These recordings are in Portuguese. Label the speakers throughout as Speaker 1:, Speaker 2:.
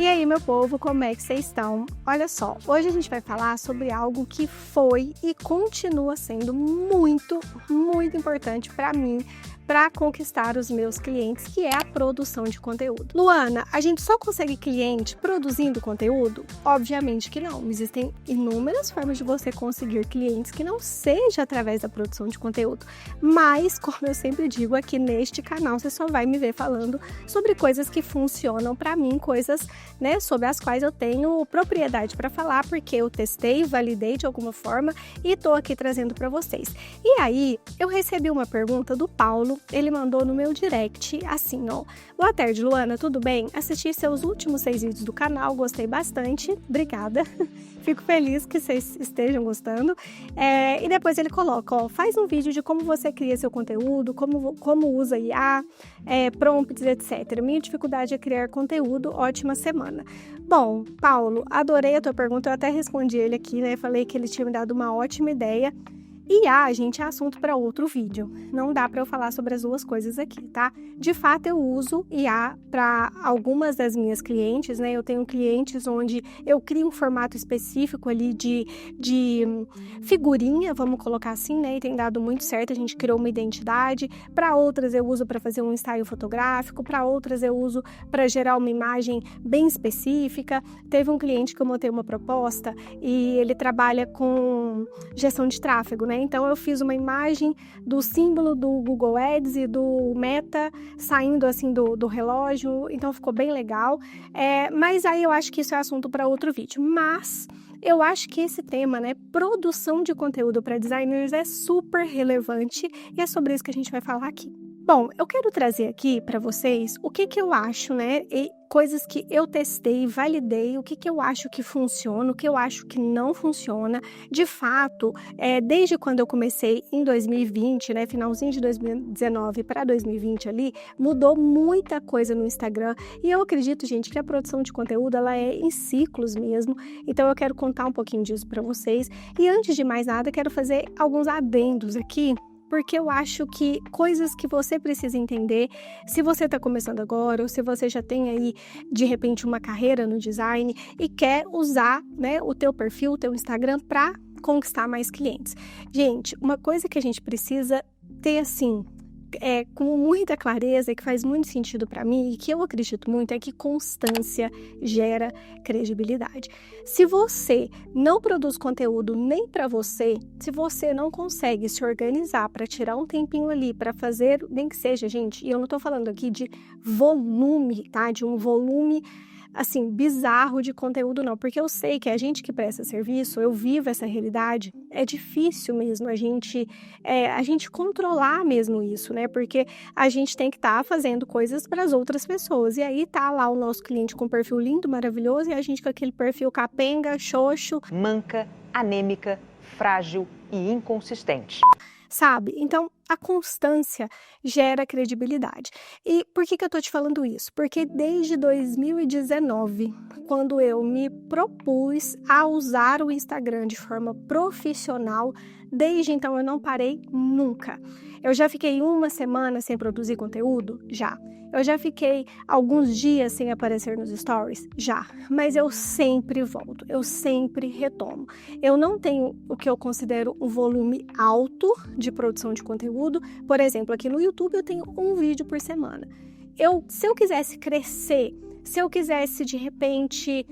Speaker 1: E aí, meu povo, como é que vocês estão? Olha só, hoje a gente vai falar sobre algo que foi e continua sendo muito importante para mim, para conquistar os meus clientes, que é a produção de conteúdo. Luana, a gente só consegue cliente produzindo conteúdo? Obviamente que não. Existem inúmeras formas de você conseguir clientes que não seja através da produção de conteúdo. Mas, como eu sempre digo, aqui neste canal você só vai me ver falando sobre coisas que funcionam para mim, coisas, né, sobre as quais eu tenho propriedade para falar, porque eu testei, validei de alguma forma e tô aqui trazendo para vocês. E aí, eu recebi uma pergunta do Paulo. Ele mandou no meu direct assim, ó: boa tarde, Luana, tudo bem? Assisti seus últimos 6 vídeos do canal, gostei bastante, obrigada. Fico feliz que vocês estejam gostando. E depois ele coloca, ó, faz um vídeo de como você cria seu conteúdo, como usa IA, prompts, etc. Minha dificuldade é criar conteúdo, ótima semana. Bom, Paulo, adorei a tua pergunta, eu até respondi ele aqui, né? Falei que ele tinha me dado uma ótima ideia. IA, gente, é assunto para outro vídeo. Não dá para eu falar sobre as duas coisas aqui, tá? De fato, eu uso IA para algumas das minhas clientes, né? Eu tenho clientes onde eu crio um formato específico ali de figurinha, vamos colocar assim, né? E tem dado muito certo, a gente criou uma identidade. Para outras, eu uso para fazer um ensaio fotográfico. Para outras, eu uso para gerar uma imagem bem específica. Teve um cliente que eu montei uma proposta e ele trabalha com gestão de tráfego, né? Então, eu fiz uma imagem do símbolo do Google Ads e do Meta saindo assim do relógio, então ficou bem legal. Mas aí eu acho que isso é assunto para outro vídeo. Mas eu acho que esse tema, né, produção de conteúdo para designers, é super relevante e é sobre isso que a gente vai falar aqui. Bom, eu quero trazer aqui para vocês o que eu acho, né, e coisas que eu testei, validei, o que eu acho que funciona, o que eu acho que não funciona. De fato, desde quando eu comecei em 2020, né, finalzinho de 2019 para 2020 ali, mudou muita coisa no Instagram e eu acredito, gente, que a produção de conteúdo, ela é em ciclos mesmo, então eu quero contar um pouquinho disso para vocês. E antes de mais nada, quero fazer alguns adendos aqui, porque eu acho que coisas que você precisa entender, se você está começando agora ou se você já tem aí, de repente, uma carreira no design e quer usar, né, o teu perfil, o teu Instagram para conquistar mais clientes. Gente, uma coisa que a gente precisa ter, assim, com muita clareza e que faz muito sentido para mim e que eu acredito muito é que constância gera credibilidade. Se você não produz conteúdo nem para você, se você não consegue se organizar para tirar um tempinho ali para fazer, nem que seja, gente, e eu não tô falando aqui de volume, tá? De um volume assim, bizarro de conteúdo não, porque eu sei que a gente que presta serviço, eu vivo essa realidade, é difícil mesmo a gente controlar mesmo isso, né, porque a gente tem que estar fazendo coisas para as outras pessoas, e aí tá lá o nosso cliente com um perfil lindo, maravilhoso, e a gente com aquele perfil capenga, xoxo,
Speaker 2: manca, anêmica, frágil e inconsistente.
Speaker 1: Sabe? Então, a constância gera credibilidade. E por que eu tô te falando isso? Porque desde 2019, quando eu me propus a usar o Instagram de forma profissional, desde então eu não parei nunca. Eu já fiquei uma semana sem produzir conteúdo? Já. Eu já fiquei alguns dias sem aparecer nos stories? Já. Mas eu sempre volto, eu sempre retomo. Eu não tenho o que eu considero um volume alto de produção de conteúdo. Por exemplo, aqui no YouTube eu tenho um vídeo por semana. Se eu quisesse crescer, se eu quisesse de repente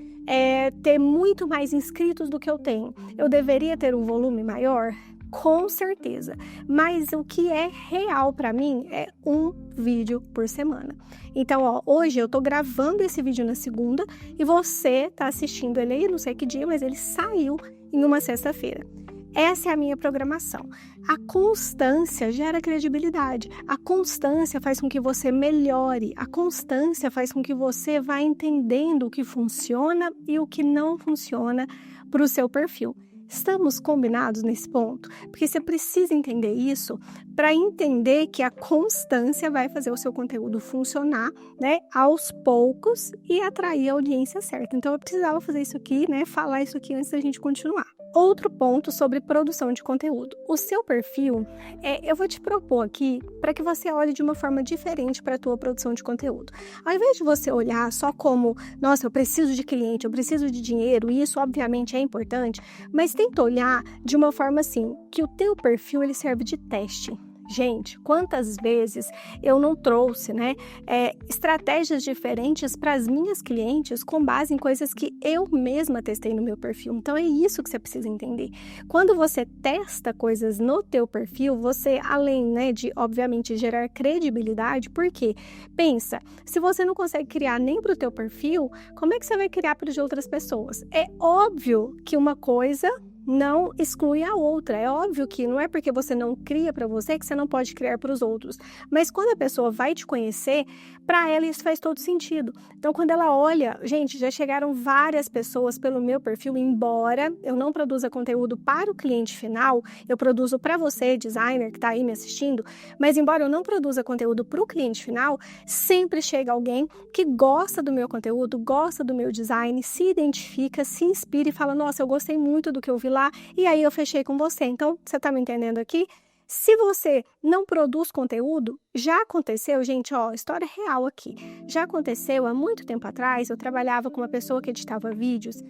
Speaker 1: ter muito mais inscritos do que eu tenho, eu deveria ter um volume maior? Com certeza, mas o que é real para mim é um vídeo por semana. Então, ó, hoje eu tô gravando esse vídeo na segunda e você tá assistindo ele aí, não sei que dia, mas ele saiu em uma sexta-feira. Essa é a minha programação. A constância gera credibilidade. A constância faz com que você melhore. A constância faz com que você vá entendendo o que funciona e o que não funciona para o seu perfil. Estamos combinados nesse ponto? Porque você precisa entender isso para entender que a constância vai fazer o seu conteúdo funcionar, né, aos poucos e atrair a audiência certa. Então, eu precisava fazer isso aqui, né, falar isso aqui antes da gente continuar. Outro ponto sobre produção de conteúdo. O seu perfil, eu vou te propor aqui para que você olhe de uma forma diferente para a tua produção de conteúdo. Ao invés de você olhar só como, nossa, eu preciso de cliente, eu preciso de dinheiro, e isso obviamente é importante, mas tenta olhar de uma forma assim, que o teu perfil ele serve de teste. Gente, quantas vezes eu não trouxe, estratégias diferentes para as minhas clientes com base em coisas que eu mesma testei no meu perfil. Então, é isso que você precisa entender. Quando você testa coisas no teu perfil, você, além, de, obviamente, gerar credibilidade, porque, pensa, se você não consegue criar nem para o teu perfil, como é que você vai criar para as outras pessoas? É óbvio que uma coisa não exclui a outra. É óbvio que não é porque você não cria para você que você não pode criar para os outros. Mas quando a pessoa vai te conhecer, para ela isso faz todo sentido. Então, quando ela olha, gente, já chegaram várias pessoas pelo meu perfil, embora eu não produza conteúdo para o cliente final, eu produzo para você, designer, que está aí me assistindo, mas embora eu não produza conteúdo para o cliente final, sempre chega alguém que gosta do meu conteúdo, gosta do meu design, se identifica, se inspira e fala, nossa, eu gostei muito do que eu vi lá, e aí eu fechei com você. Então, você tá me entendendo aqui? Se você não produz conteúdo, já aconteceu, gente, história real aqui. Já aconteceu há muito tempo atrás, eu trabalhava com uma pessoa que editava vídeos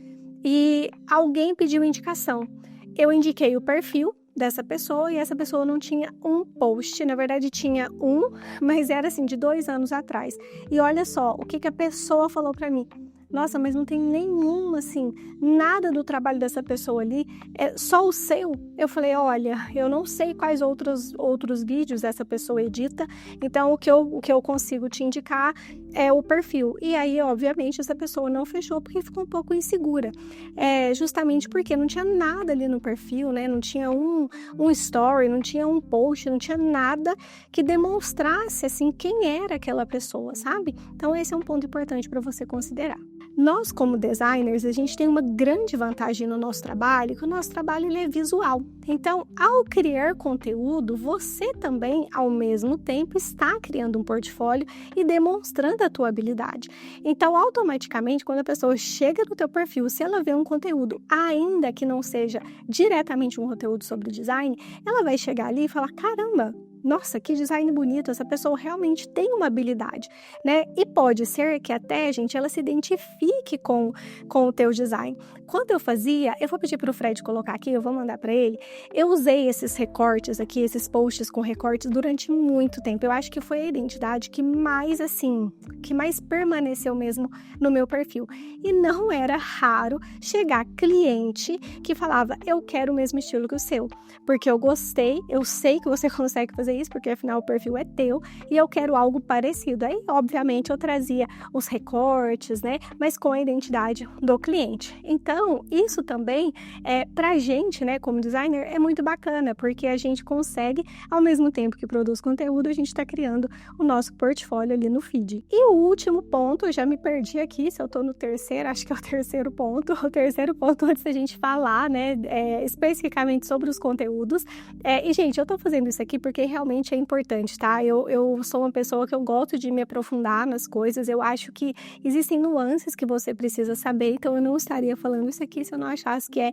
Speaker 1: e alguém pediu indicação. Eu indiquei o perfil dessa pessoa e essa pessoa não tinha um post, na verdade tinha um, mas era assim, de 2 anos atrás. E olha só, o que a pessoa falou para mim. Nossa, mas não tem nenhum, nada do trabalho dessa pessoa ali, é só o seu. Eu falei, olha, eu não sei quais outros vídeos essa pessoa edita, então o que eu consigo te indicar é o perfil. E aí, obviamente, essa pessoa não fechou porque ficou um pouco insegura. Justamente porque não tinha nada ali no perfil, não tinha um story, não tinha um post, não tinha nada que demonstrasse, quem era aquela pessoa, sabe? Então, esse é um ponto importante para você considerar. Nós, como designers, a gente tem uma grande vantagem no nosso trabalho, que o nosso trabalho ele é visual. Então, ao criar conteúdo, você também, ao mesmo tempo, está criando um portfólio e demonstrando a tua habilidade. Então, automaticamente, quando a pessoa chega no teu perfil, se ela vê um conteúdo, ainda que não seja diretamente um conteúdo sobre design, ela vai chegar ali e falar, caramba, nossa, que design bonito, essa pessoa realmente tem uma habilidade, E pode ser que até, gente, ela se identifique com o teu design. Quando eu fazia, eu vou pedir para o Fred colocar aqui, eu vou mandar para ele, eu usei esses recortes aqui, esses posts com recortes durante muito tempo. Eu acho que foi a identidade que mais permaneceu mesmo no meu perfil. E não era raro chegar cliente que falava, eu quero o mesmo estilo que o seu, porque eu gostei, eu sei que você consegue fazer isso, porque afinal o perfil é teu, e eu quero algo parecido. Aí, obviamente, eu trazia os recortes, mas com a identidade do cliente. Então, isso também, pra gente, como designer, é muito bacana, porque a gente consegue, ao mesmo tempo que produz conteúdo, a gente está criando o nosso portfólio ali no feed. E o último ponto, eu já me perdi aqui, se eu tô no terceiro, acho que é o terceiro ponto antes da gente falar, especificamente sobre os conteúdos. E, gente, eu tô fazendo isso aqui porque realmente é importante, tá? Eu sou uma pessoa que eu gosto de me aprofundar nas coisas, eu acho que existem nuances que você precisa saber, então eu não estaria falando isso aqui se eu não achasse que é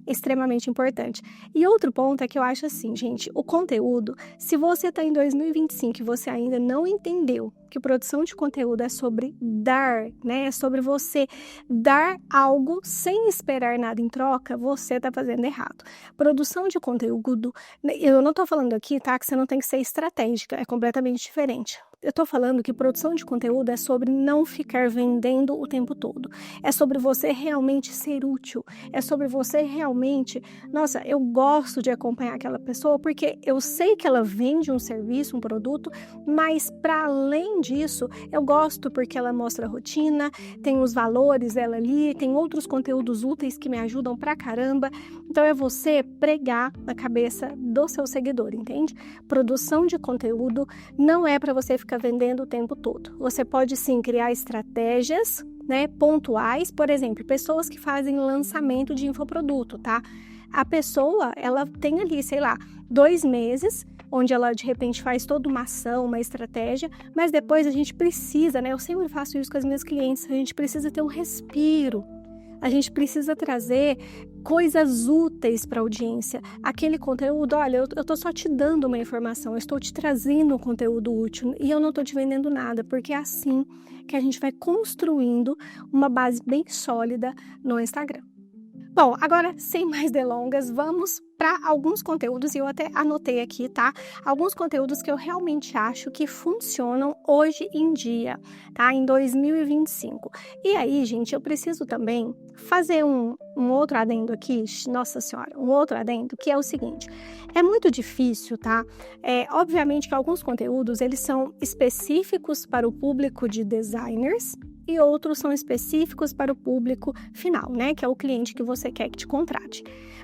Speaker 1: extremamente importante. E outro ponto é que eu acho assim, gente, o conteúdo, se você tá em 2025 e você ainda não entendeu que produção de conteúdo é sobre dar, É sobre você dar algo sem esperar nada em troca, você tá fazendo errado. Produção de conteúdo, eu não tô falando aqui, tá, que você não tem que ser estratégica, é completamente diferente. Eu tô falando que produção de conteúdo é sobre não ficar vendendo o tempo todo. É sobre você realmente ser útil. É sobre você realmente... Nossa, eu gosto de acompanhar aquela pessoa porque eu sei que ela vende um serviço, um produto, mas para além disso, eu gosto porque ela mostra a rotina, tem os valores dela ali, tem outros conteúdos úteis que me ajudam pra caramba. Então é você pregar na cabeça do seu seguidor, entende? Produção de conteúdo não é para você ficar vendendo o tempo todo. Você pode sim criar estratégias, pontuais, por exemplo, pessoas que fazem lançamento de infoproduto, tá? A pessoa, ela tem ali, 2 meses, onde ela de repente faz toda uma ação, uma estratégia, mas depois a gente precisa, eu sempre faço isso com as minhas clientes, a gente precisa ter um respiro. A gente precisa trazer coisas úteis para a audiência. Aquele conteúdo, olha, eu estou só te dando uma informação, eu estou te trazendo um conteúdo útil e eu não estou te vendendo nada, porque é assim que a gente vai construindo uma base bem sólida no Instagram. Bom, agora, sem mais delongas, vamos para alguns conteúdos, e eu até anotei aqui, tá? Alguns conteúdos que eu realmente acho que funcionam hoje em dia, tá? Em 2025. E aí, gente, eu preciso também fazer um outro adendo aqui, nossa senhora, um outro adendo, que é o seguinte, é muito difícil, tá? Obviamente que alguns conteúdos, eles são específicos para o público de designers, e outros são específicos para o público final, né? Que é o cliente que você quer que te contrate.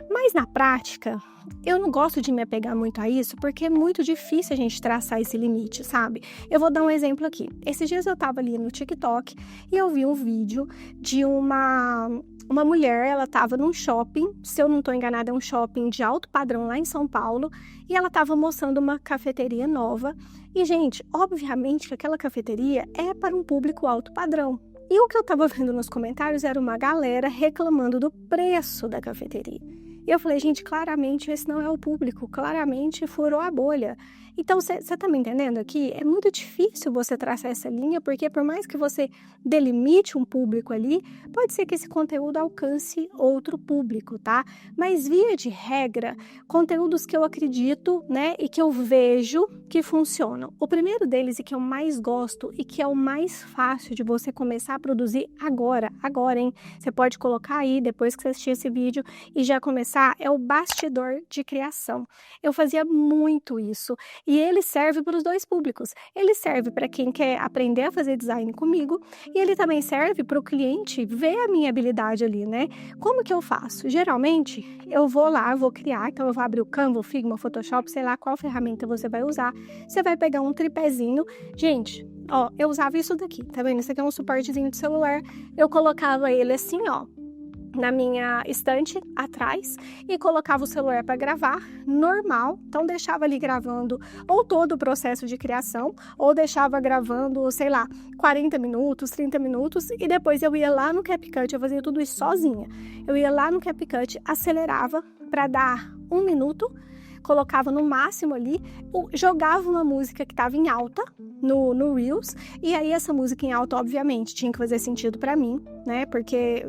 Speaker 1: Mas na prática, eu não gosto de me apegar muito a isso, porque é muito difícil a gente traçar esse limite, sabe? Eu vou dar um exemplo aqui. Esses dias eu estava ali no TikTok e eu vi um vídeo de uma mulher, ela estava num shopping, se eu não estou enganada, é um shopping de alto padrão lá em São Paulo, e ela estava mostrando uma cafeteria nova. E, gente, obviamente que aquela cafeteria é para um público alto padrão. E o que eu estava vendo nos comentários era uma galera reclamando do preço da cafeteria. E eu falei, gente, claramente esse não é o público, claramente furou a bolha. Então, você tá me entendendo aqui? É muito difícil você traçar essa linha, porque por mais que você delimite um público ali, pode ser que esse conteúdo alcance outro público, tá? Mas, via de regra, conteúdos que eu acredito, né, e que eu vejo que funcionam. O primeiro deles, e que eu mais gosto, e que é o mais fácil de você começar a produzir agora, hein? Você pode colocar aí, depois que você assistir esse vídeo, e já começar, é o bastidor de criação. Eu fazia muito isso. E ele serve para os dois públicos. Ele serve para quem quer aprender a fazer design comigo e ele também serve para o cliente ver a minha habilidade ali, né? Como que eu faço? Geralmente, eu vou lá, vou criar, então eu vou abrir o Canva, o Figma, o Photoshop, sei lá qual ferramenta você vai usar. Você vai pegar um tripézinho. Gente, ó, eu usava isso daqui, tá vendo? Isso aqui é um suportezinho de celular. Eu colocava ele assim, ó, na minha estante atrás e colocava o celular para gravar normal, então deixava ali gravando ou todo o processo de criação ou deixava gravando, sei lá, 40 minutos, 30 minutos e depois eu ia lá no CapCut, eu fazia tudo isso sozinha, eu ia lá no CapCut, acelerava para dar 1 minuto, colocava no máximo ali, jogava uma música que estava em alta no Reels, e aí essa música em alta, obviamente, tinha que fazer sentido para mim, né, porque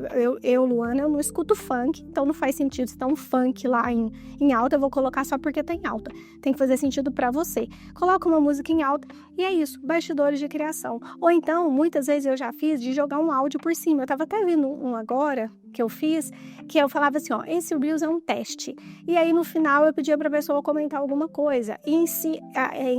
Speaker 1: Luana, eu não escuto funk, então não faz sentido se tá um funk lá em alta, eu vou colocar só porque tá em alta, tem que fazer sentido para você. Coloca uma música em alta, e é isso, bastidores de criação. Ou então, muitas vezes eu já fiz de jogar um áudio por cima, eu tava até vendo um agora, que eu fiz, que eu falava assim, ó, esse Reels é um teste, e aí no final eu pedia pra pessoa comentar alguma coisa, e em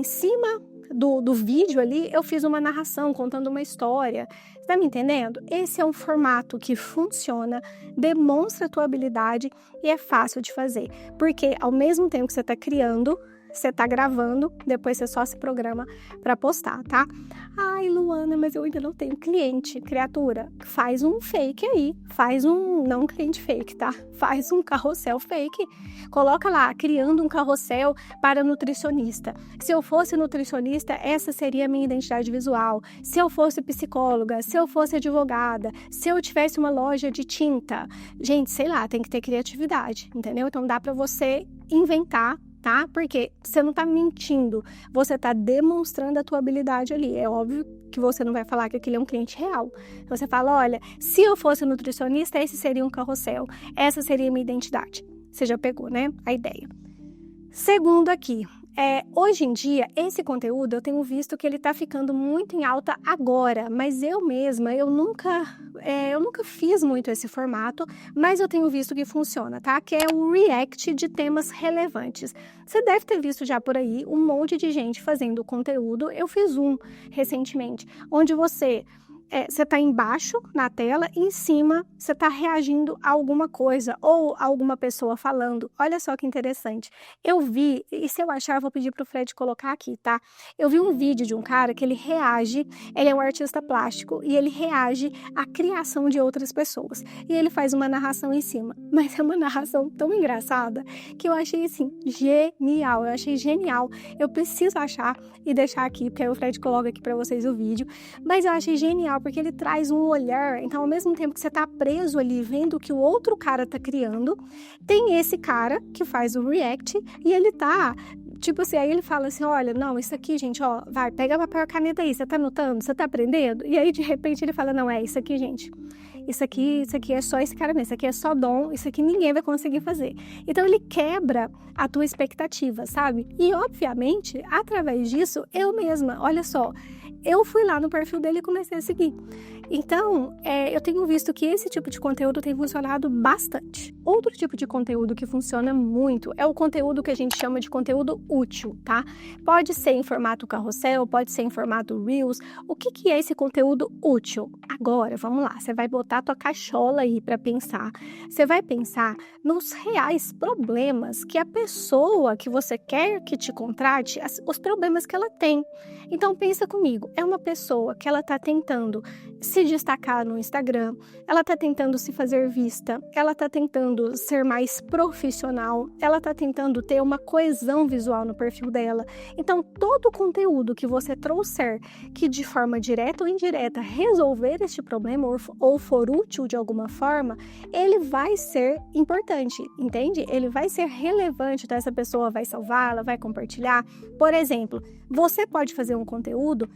Speaker 1: cima do vídeo ali, eu fiz uma narração contando uma história. Você tá me entendendo? Esse é um formato que funciona, demonstra a tua habilidade e é fácil de fazer. Porque ao mesmo tempo que você tá criando, você tá gravando, depois você só se programa para postar, tá? Ai, Luana, mas eu ainda não tenho cliente. Criatura, faz um fake aí. Não um cliente fake, tá? Faz um carrossel fake. Coloca lá, criando um carrossel para nutricionista. Se eu fosse nutricionista, essa seria a minha identidade visual. Se eu fosse psicóloga, se eu fosse advogada, se eu tivesse uma loja de tinta. Gente, sei lá, tem que ter criatividade, entendeu? Então dá para você inventar, tá? Porque você não tá mentindo, você tá demonstrando a tua habilidade ali. É óbvio que você não vai falar que aquele é um cliente real. Você fala, olha, se eu fosse nutricionista, esse seria um carrossel, essa seria a minha identidade. Você já pegou, né? A ideia. Segundo aqui, hoje em dia, esse conteúdo eu tenho visto que ele tá ficando muito em alta agora, mas eu mesma, eu nunca fiz muito esse formato, mas eu tenho visto que funciona, tá? Que é o react de temas relevantes. Você deve ter visto já por aí um monte de gente fazendo conteúdo, eu fiz um recentemente, onde você está embaixo na tela e em cima você está reagindo a alguma coisa ou a alguma pessoa falando. Olha só que interessante. Eu vi, e se eu achar, eu vou pedir para o Fred colocar aqui, tá? Eu vi um vídeo de um cara que ele é um artista plástico e ele reage à criação de outras pessoas. E ele faz uma narração em cima. Mas é uma narração tão engraçada que eu achei, assim, genial. Eu achei genial. Eu preciso achar e deixar aqui, porque aí o Fred coloca aqui para vocês o vídeo. Mas eu achei genial legal porque ele traz um olhar. Então, ao mesmo tempo que você tá preso ali vendo o que o outro cara tá criando, tem esse cara que faz o react e ele tá... Tipo assim, aí ele fala assim, olha, não, isso aqui, gente, ó, vai, pega papel e caneta aí, você tá anotando, você tá aprendendo? E aí, de repente, ele fala, não, é isso aqui, gente. Isso aqui é só esse cara mesmo, isso aqui é só dom, isso aqui ninguém vai conseguir fazer. Então, ele quebra a tua expectativa, sabe? E, obviamente, através disso, eu mesma, olha só, eu fui lá no perfil dele e comecei a seguir. Então, eu tenho visto que esse tipo de conteúdo tem funcionado bastante. Outro tipo de conteúdo que funciona muito é o conteúdo que a gente chama de conteúdo útil, tá? Pode ser em formato carrossel, pode ser em formato Reels. O que é esse conteúdo útil? Agora, vamos lá, você vai botar a tua cachola aí para pensar. Você vai pensar nos reais problemas que a pessoa que você quer que te contrate, os problemas que ela tem. Então, pensa comigo, é uma pessoa que ela está tentando se destacar no Instagram, ela está tentando se fazer vista, ela está tentando ser mais profissional, ela está tentando ter uma coesão visual no perfil dela. Então, todo o conteúdo que você trouxer que de forma direta ou indireta resolver este problema ou for útil de alguma forma, ele vai ser importante, entende? Ele vai ser relevante, então essa pessoa vai salvar, ela vai compartilhar. Por exemplo, você pode fazer um conteúdo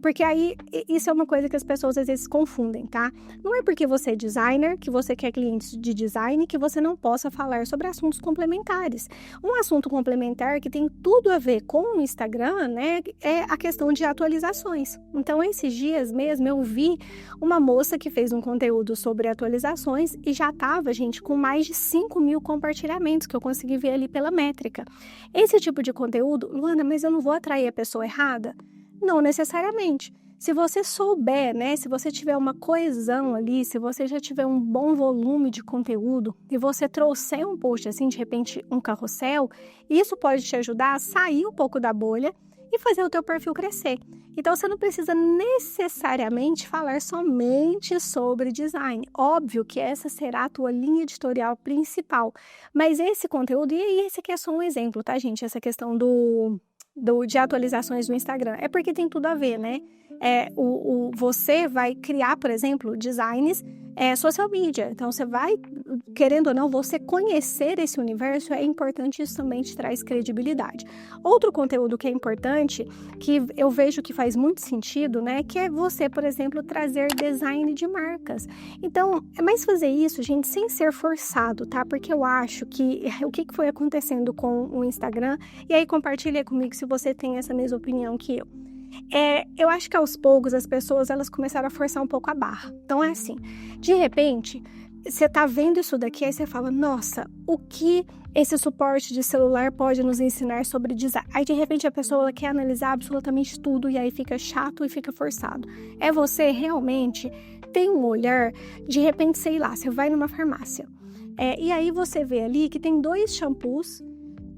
Speaker 1: porque aí, isso é uma coisa que as pessoas às vezes confundem, tá? Não é porque você é designer, que você quer clientes de design, que você não possa falar sobre assuntos complementares. Um assunto complementar que tem tudo a ver com o Instagram, né, é a questão de atualizações. Então, esses dias mesmo, eu vi uma moça que fez um conteúdo sobre atualizações e já estava, gente, com mais de 5.000 compartilhamentos, que eu consegui ver ali pela métrica. Esse tipo de conteúdo, Luana, mas eu não vou atrair a pessoa errada? Não necessariamente. Se você souber, né, se você tiver uma coesão ali, se você já tiver um bom volume de conteúdo e você trouxer um post assim, de repente um carrossel, isso pode te ajudar a sair um pouco da bolha e fazer o teu perfil crescer. Então, você não precisa necessariamente falar somente sobre design. Óbvio que essa será a tua linha editorial principal, mas esse conteúdo, e esse aqui é só um exemplo, tá, gente? Essa questão de atualizações do Instagram. É porque tem tudo a ver, né? Você vai criar, por exemplo, designs social media. Então, você vai, querendo ou não, você conhecer esse universo é importante, isso também te traz credibilidade. Outro conteúdo que é importante, que eu vejo que faz muito sentido, né? Que é você, por exemplo, trazer design de marcas. Então, é mais fazer isso, gente, sem ser forçado, tá? Porque eu acho que o que foi acontecendo com o Instagram, e aí compartilha comigo se você tem essa mesma opinião que eu. Eu acho que aos poucos as pessoas elas começaram a forçar um pouco a barra. Então é assim, de repente, você tá vendo isso daqui, aí você fala, nossa, o que esse suporte de celular pode nos ensinar sobre design? Aí de repente a pessoa ela quer analisar absolutamente tudo e aí fica chato e fica forçado. É você realmente tem um olhar, de repente, sei lá, você vai numa farmácia, e aí você vê ali que tem 2 shampoos,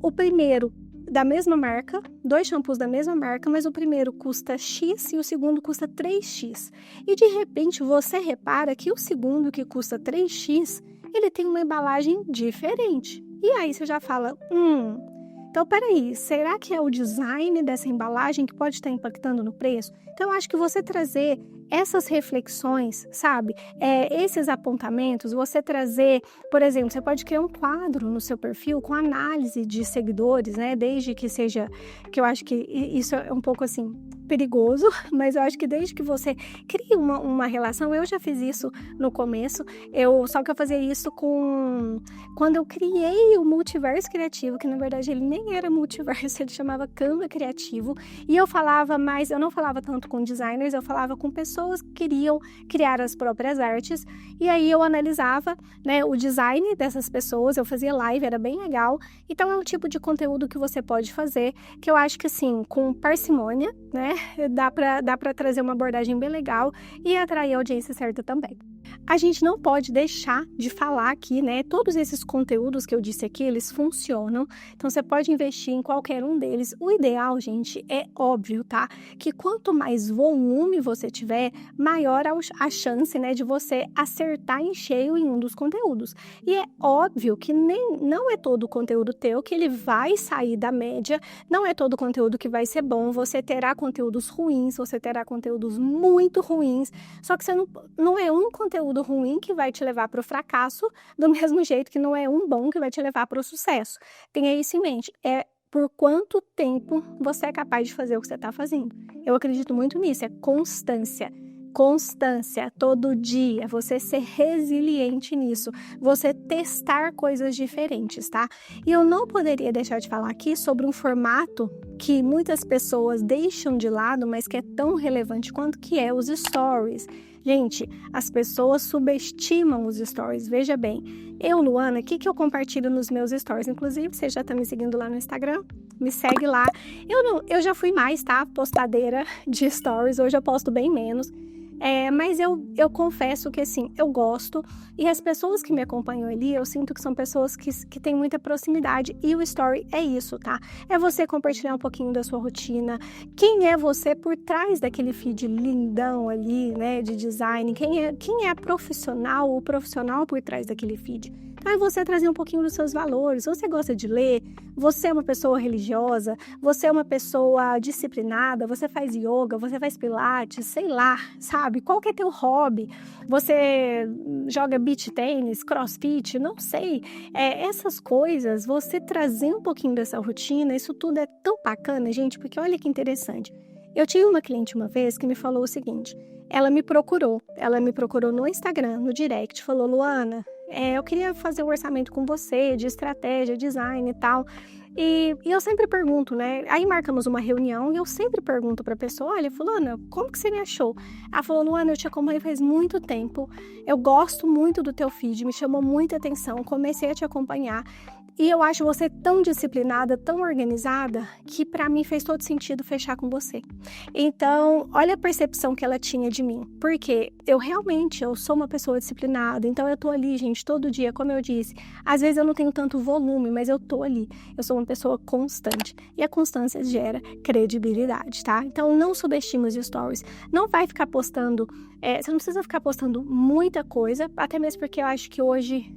Speaker 1: o primeiro da mesma marca, 2 shampoos da mesma marca, mas o primeiro custa X e o segundo custa 3X. E de repente você repara que o segundo, que custa 3X, ele tem uma embalagem diferente. E aí você já fala, então peraí, será que é o design dessa embalagem que pode estar impactando no preço? Então eu acho que você trazer essas reflexões, sabe? Esses apontamentos, você trazer, por exemplo, você pode criar um quadro no seu perfil com análise de seguidores, né? Desde que seja, que eu acho que isso é um pouco assim perigoso, mas eu acho que desde que você crie uma relação, eu já fiz isso no começo, só que eu fazia isso quando eu criei o Multiverso Criativo, que na verdade ele nem era multiverso, ele chamava Canva Criativo, e eu não falava tanto com designers, eu falava com pessoas que queriam criar as próprias artes, e aí eu analisava, né, o design dessas pessoas, eu fazia live, era bem legal. Então é um tipo de conteúdo que você pode fazer, que eu acho que assim, com parcimônia, né, dá pra trazer uma abordagem bem legal e atrair a audiência certa também. A gente não pode deixar de falar aqui, né? Todos esses conteúdos que eu disse aqui, eles funcionam. Então, você pode investir em qualquer um deles. O ideal, gente, é óbvio, tá? Que quanto mais volume você tiver, maior a chance, né, de você acertar em cheio em um dos conteúdos. E é óbvio que não é todo o conteúdo teu que ele vai sair da média, não é todo conteúdo que vai ser bom. Você terá conteúdos ruins, você terá conteúdos muito ruins, só que você não é um conteúdo ruim que vai te levar para o fracasso, do mesmo jeito que não é um bom que vai te levar para o sucesso. Tenha isso em mente. É por quanto tempo você é capaz de fazer o que você está fazendo. Eu acredito muito nisso, é constância. Constância, todo dia, você ser resiliente nisso, você testar coisas diferentes, tá? E eu não poderia deixar de falar aqui sobre um formato que muitas pessoas deixam de lado, mas que é tão relevante quanto que é os stories. Gente, as pessoas subestimam os stories, veja bem. Eu, Luana, o que eu compartilho nos meus stories? Inclusive, você já tá me seguindo lá no Instagram? Me segue lá. Eu já fui mais, tá? Postadeira de stories, hoje eu posto bem menos. Mas eu confesso que, assim, eu gosto, e as pessoas que me acompanham ali, eu sinto que são pessoas que têm muita proximidade, e o story é isso, tá? É você compartilhar um pouquinho da sua rotina, quem é você por trás daquele feed lindão ali, né, de design, quem é a profissional ou profissional por trás daquele feed. Então, é você trazer um pouquinho dos seus valores. Você gosta de ler? Você é uma pessoa religiosa? Você é uma pessoa disciplinada? Você faz yoga? Você faz pilates? Sei lá, sabe? Qual que é teu hobby? Você joga beach tênis, crossfit? Não sei. Essas coisas, você trazer um pouquinho dessa rotina, isso tudo é tão bacana, gente, porque olha que interessante. Eu tive uma cliente uma vez que me falou o seguinte, ela me procurou no Instagram, no direct, falou, Luana, eu queria fazer um orçamento com você, de estratégia, design e tal. E eu sempre pergunto, né? Aí marcamos uma reunião e eu sempre pergunto pra pessoa, olha, fulana, como que você me achou? Ela falou, Luana, eu te acompanho faz muito tempo, eu gosto muito do teu feed, me chamou muita atenção, comecei a te acompanhar. E eu acho você tão disciplinada, tão organizada, que para mim fez todo sentido fechar com você. Então, olha a percepção que ela tinha de mim. Porque eu sou uma pessoa disciplinada, então eu tô ali, gente, todo dia, como eu disse. Às vezes eu não tenho tanto volume, mas eu tô ali. Eu sou uma pessoa constante. E a constância gera credibilidade, tá? Então, não subestime os stories. Não vai ficar postando, você não precisa ficar postando muita coisa, até mesmo porque eu acho que hoje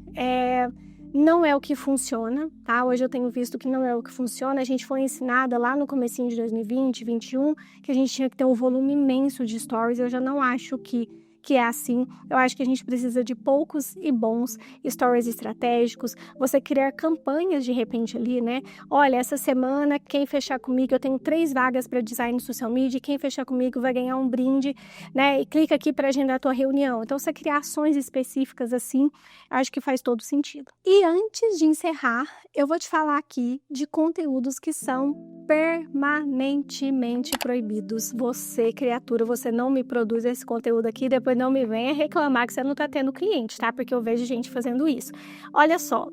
Speaker 1: não é o que funciona, tá? Hoje eu tenho visto que não é o que funciona. A gente foi ensinada lá no comecinho de 2020, 2021, que a gente tinha que ter um volume imenso de stories. Eu já não acho que é assim. Eu acho que a gente precisa de poucos e bons stories estratégicos. Você criar campanhas de repente ali, né? Olha, essa semana, quem fechar comigo, eu tenho 3 vagas para design social media, quem fechar comigo vai ganhar um brinde, né? E clica aqui para agendar a tua reunião. Então, você criar ações específicas assim, acho que faz todo sentido. E antes de encerrar, eu vou te falar aqui de conteúdos que são permanentemente proibidos. Você, criatura, você não me produz esse conteúdo aqui, depois não me venha reclamar que você não tá tendo cliente, tá? Porque eu vejo gente fazendo isso. Olha só,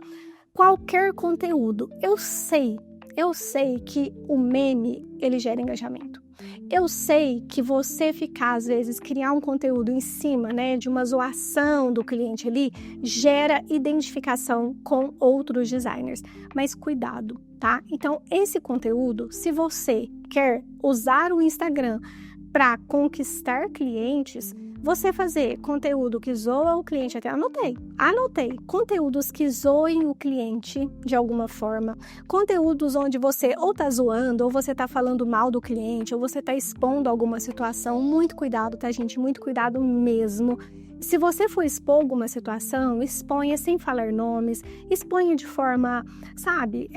Speaker 1: qualquer conteúdo, eu sei que o meme, ele gera engajamento. Eu sei que você ficar, às vezes, criar um conteúdo em cima, né, de uma zoação do cliente ali, gera identificação com outros designers. Mas cuidado, tá? Então, esse conteúdo, se você quer usar o Instagram para conquistar clientes, você fazer conteúdo que zoa o cliente, até anotei, conteúdos que zoem o cliente de alguma forma, conteúdos onde você ou tá zoando, ou você tá falando mal do cliente, ou você tá expondo alguma situação, muito cuidado, tá, gente? Muito cuidado mesmo. Se você for expor alguma situação, exponha sem falar nomes, exponha de forma, sabe,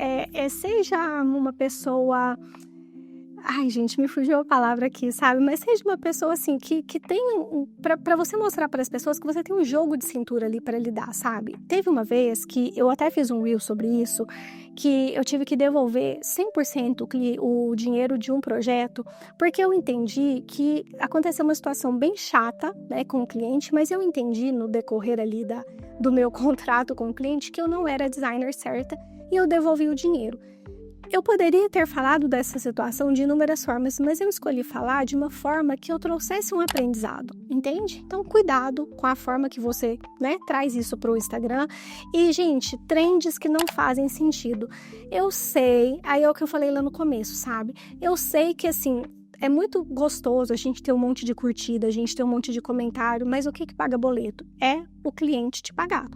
Speaker 1: seja uma pessoa... Ai, gente, me fugiu a palavra aqui, sabe? Mas seja uma pessoa, assim, que tem... Pra você mostrar para as pessoas que você tem um jogo de cintura ali para lidar, sabe? Teve uma vez que eu até fiz um reel sobre isso, que eu tive que devolver 100% o dinheiro de um projeto, porque eu entendi que aconteceu uma situação bem chata, né, com o cliente, mas eu entendi no decorrer ali do meu contrato com o cliente que eu não era a designer certa e eu devolvi o dinheiro. Eu poderia ter falado dessa situação de inúmeras formas, mas eu escolhi falar de uma forma que eu trouxesse um aprendizado, entende? Então, cuidado com a forma que você, traz isso para o Instagram. E, gente, trends que não fazem sentido. Eu sei, aí é o que eu falei lá no começo, sabe? Eu sei que, assim, é muito gostoso a gente ter um monte de curtida, a gente ter um monte de comentário, mas o que paga boleto? É o cliente te pagar.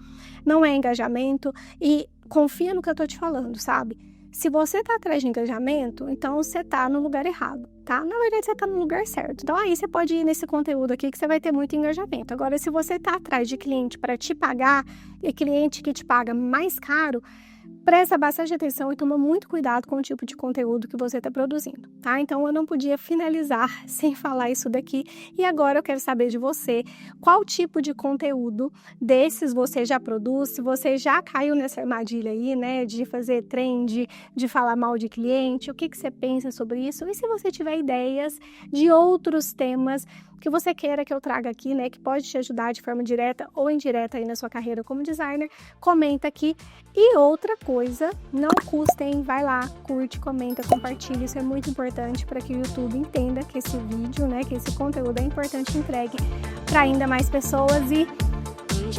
Speaker 1: Não é engajamento e confia no que eu tô te falando, sabe? Se você tá atrás de engajamento, então você tá no lugar errado, tá? Na verdade, você tá no lugar certo. Então, aí você pode ir nesse conteúdo aqui que você vai ter muito engajamento. Agora, se você tá atrás de cliente para te pagar e cliente que te paga mais caro, presta bastante atenção e toma muito cuidado com o tipo de conteúdo que você está produzindo, tá? Então, eu não podia finalizar sem falar isso daqui. E agora eu quero saber de você, qual tipo de conteúdo desses você já produz? Se você já caiu nessa armadilha aí, de fazer trend, de falar mal de cliente, o que você pensa sobre isso? E se você tiver ideias de outros temas que você queira que eu traga aqui, que pode te ajudar de forma direta ou indireta aí na sua carreira como designer, comenta aqui. E outra coisa, não custa, hein? Vai lá, curte, comenta, compartilha, isso é muito importante para que o YouTube entenda que esse vídeo, que esse conteúdo é importante e entregue para ainda mais pessoas. E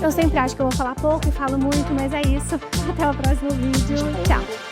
Speaker 1: eu sempre acho que eu vou falar pouco e falo muito, mas é isso. Até o próximo vídeo. Tchau!